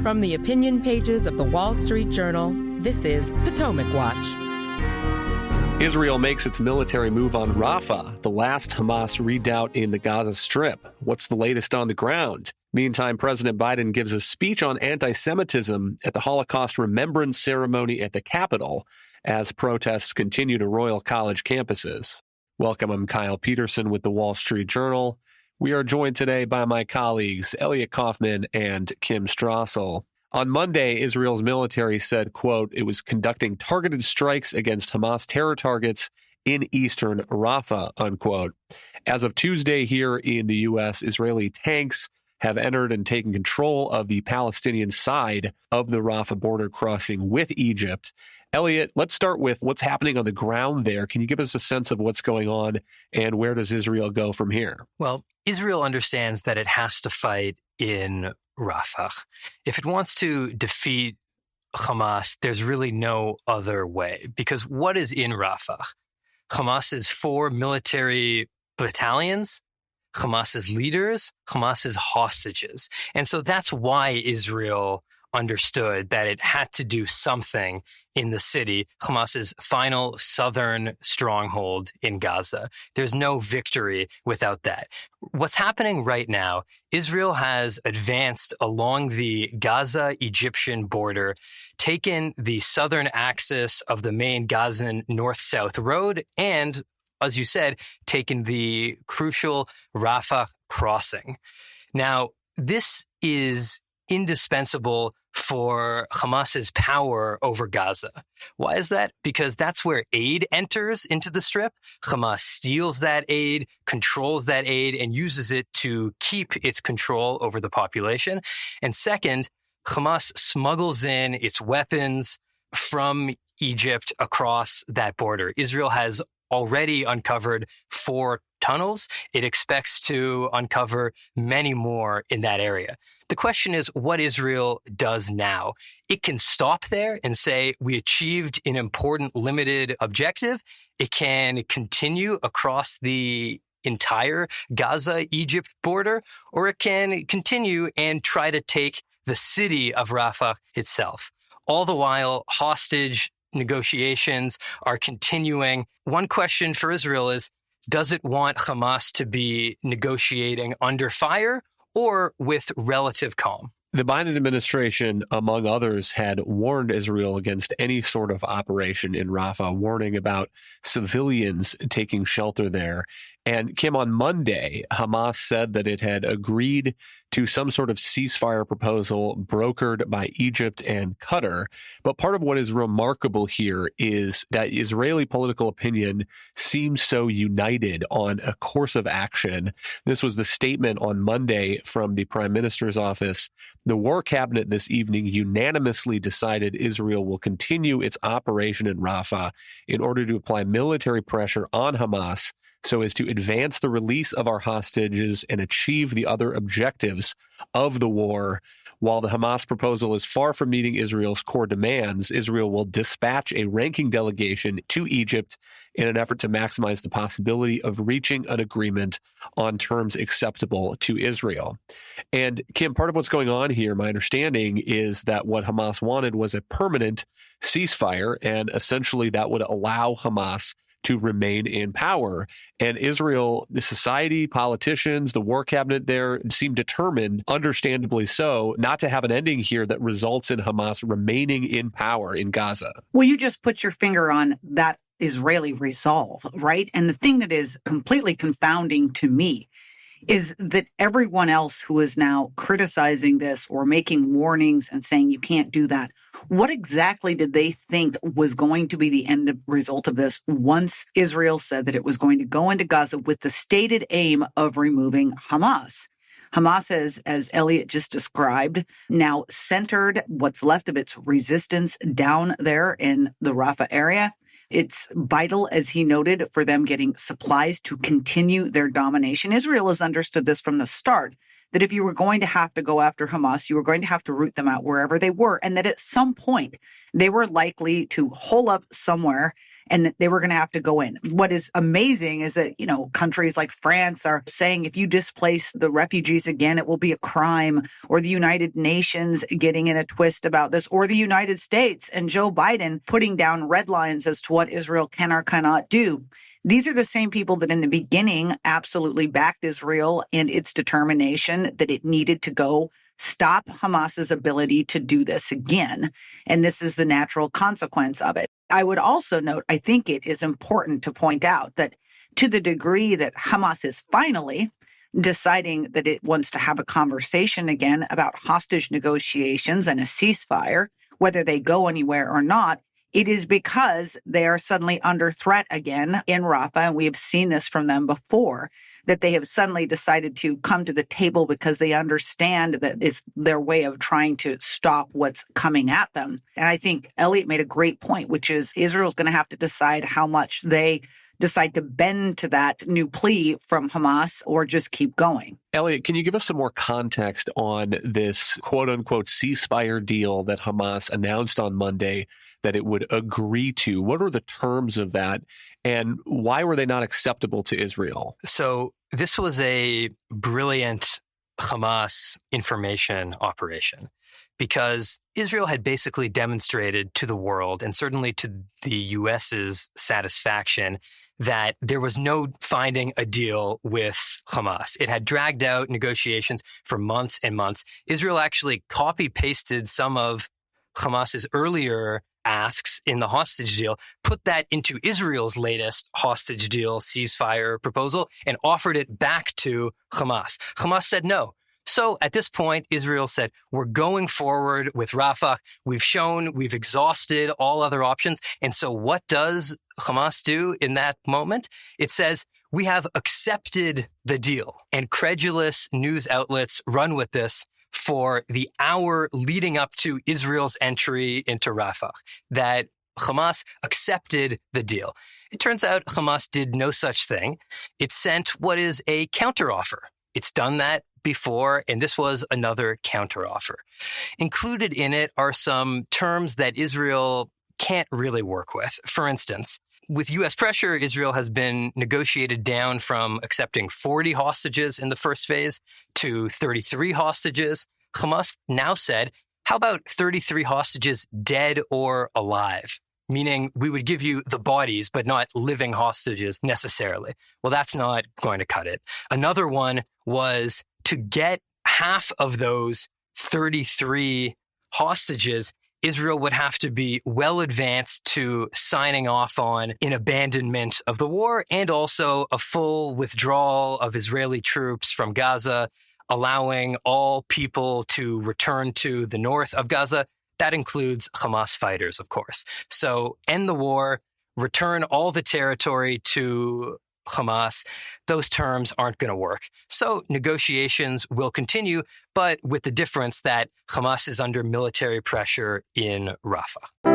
From the opinion pages of the Wall Street Journal, this is Potomac Watch. Israel makes its military move on Rafah, the last Hamas redoubt in the Gaza Strip. What's the latest on the ground? Meantime, President Biden gives a speech on anti-Semitism at the Holocaust Remembrance Ceremony at the Capitol as protests continue to roil college campuses. Welcome, I'm Kyle Peterson with the Wall Street Journal. We are joined today by my colleagues, Elliot Kaufman and Kim Strassel. On Monday, Israel's military said, quote, it was conducting targeted strikes against Hamas terror targets in eastern Rafah, unquote. As of Tuesday here in the U.S., Israeli tanks have entered and taken control of the Palestinian side of the Rafah border crossing with Egypt. Elliot, let's start with what's happening on the ground there. Can you give us a sense of what's going on and where does Israel go from here? Well, Israel understands that it has to fight in Rafah. If it wants to defeat Hamas, there's really no other way. Because what is in Rafah? Hamas's 4 military battalions, Hamas's leaders, Hamas's hostages. And so that's why Israel understood that it had to do something in the city, Hamas's final southern stronghold in Gaza. There's no victory without that. What's happening right now, Israel has advanced along the Gaza-Egyptian border, taken the southern axis of the main Gazan north-south road, and, as you said, taken the crucial Rafah crossing. Now, this is indispensable for Hamas's power over Gaza. Why is that? Because that's where aid enters into the strip. Hamas steals that aid, controls that aid, and uses it to keep its control over the population. And second, Hamas smuggles in its weapons from Egypt across that border. Israel has already uncovered 4 tunnels. It expects to uncover many more in that area. The question is what Israel does now. It can stop there and say, we achieved an important limited objective. It can continue across the entire Gaza-Egypt border, or it can continue and try to take the city of Rafah itself. All the while, hostage negotiations are continuing. One question for Israel is, does it want Hamas to be negotiating under fire or with relative calm? The Biden administration, among others, had warned Israel against any sort of operation in Rafah, warning about civilians taking shelter there. And Kim, on Monday, Hamas said that it had agreed to some sort of ceasefire proposal brokered by Egypt and Qatar. But part of what is remarkable here is that Israeli political opinion seems so united on a course of action. This was the statement on Monday from the Prime Minister's office. The War Cabinet this evening unanimously decided Israel will continue its operation in Rafah in order to apply military pressure on Hamas so as to advance the release of our hostages and achieve the other objectives of the war. While the Hamas proposal is far from meeting Israel's core demands, Israel will dispatch a ranking delegation to Egypt in an effort to maximize the possibility of reaching an agreement on terms acceptable to Israel. And Kim, part of what's going on here, my understanding, is that what Hamas wanted was a permanent ceasefire, and essentially that would allow Hamas to remain in power. And Israel, the society, politicians, the war cabinet there seem determined, understandably so, not to have an ending here that results in Hamas remaining in power in Gaza. Well, you just put your finger on that Israeli resolve, right? And the thing that is completely confounding to me is that everyone else who is now criticizing this or making warnings and saying you can't do that, what exactly did they think was going to be the end result of this once Israel said that it was going to go into Gaza with the stated aim of removing Hamas? Hamas has, as Elliot just described, now centered what's left of its resistance down there in the Rafah area. It's vital, as he noted, for them getting supplies to continue their domination. Israel has understood this from the start, that if you were going to have to go after Hamas, you were going to have to root them out wherever they were, and that at some point they were likely to hole up somewhere and that they were going to have to go in. What is amazing is that, countries like France are saying if you displace the refugees again, it will be a crime, or the United Nations getting in a twist about this, or the United States and Joe Biden putting down red lines as to what Israel can or cannot do. These are the same people that in the beginning absolutely backed Israel and its determination that it needed to go stop Hamas's ability to do this again. And this is the natural consequence of it. I would also note, I think it is important to point out that to the degree that Hamas is finally deciding that it wants to have a conversation again about hostage negotiations and a ceasefire, whether they go anywhere or not, it is because they are suddenly under threat again in Rafah, and we have seen this from them before, that they have suddenly decided to come to the table because they understand that it's their way of trying to stop what's coming at them. And I think Elliot made a great point, which is Israel's going to have to decide how much they decide to bend to that new plea from Hamas or just keep going. Elliot, can you give us some more context on this quote-unquote ceasefire deal that Hamas announced on Monday that it would agree to? What are the terms of that, and why were they not acceptable to Israel? So this was a brilliant Hamas information operation, because Israel had basically demonstrated to the world, and certainly to the U.S.'s satisfaction, that there was no finding a deal with Hamas. It had dragged out negotiations for months and months. Israel actually copy-pasted some of Hamas's earlier asks in the hostage deal, put that into Israel's latest hostage deal ceasefire proposal, and offered it back to Hamas. Hamas said no. So at this point, Israel said, we're going forward with Rafah. We've exhausted all other options. And so what does Hamas do in that moment? It says, we have accepted the deal. And credulous news outlets run with this for the hour leading up to Israel's entry into Rafah, that Hamas accepted the deal. It turns out Hamas did no such thing. It sent what is a counteroffer. It's done that before, and this was another counteroffer. Included in it are some terms that Israel can't really work with. For instance, with U.S. pressure, Israel has been negotiated down from accepting 40 hostages in the first phase to 33 hostages. Hamas now said, how about 33 hostages dead or alive? Meaning we would give you the bodies, but not living hostages necessarily. Well, that's not going to cut it. Another one was to get half of those 33 hostages, Israel would have to be well advanced to signing off on an abandonment of the war and also a full withdrawal of Israeli troops from Gaza, allowing all people to return to the north of Gaza. That includes Hamas fighters, of course. So end the war, return all the territory to Hamas. Those terms aren't going to work. So negotiations will continue, but with the difference that Hamas is under military pressure in Rafah.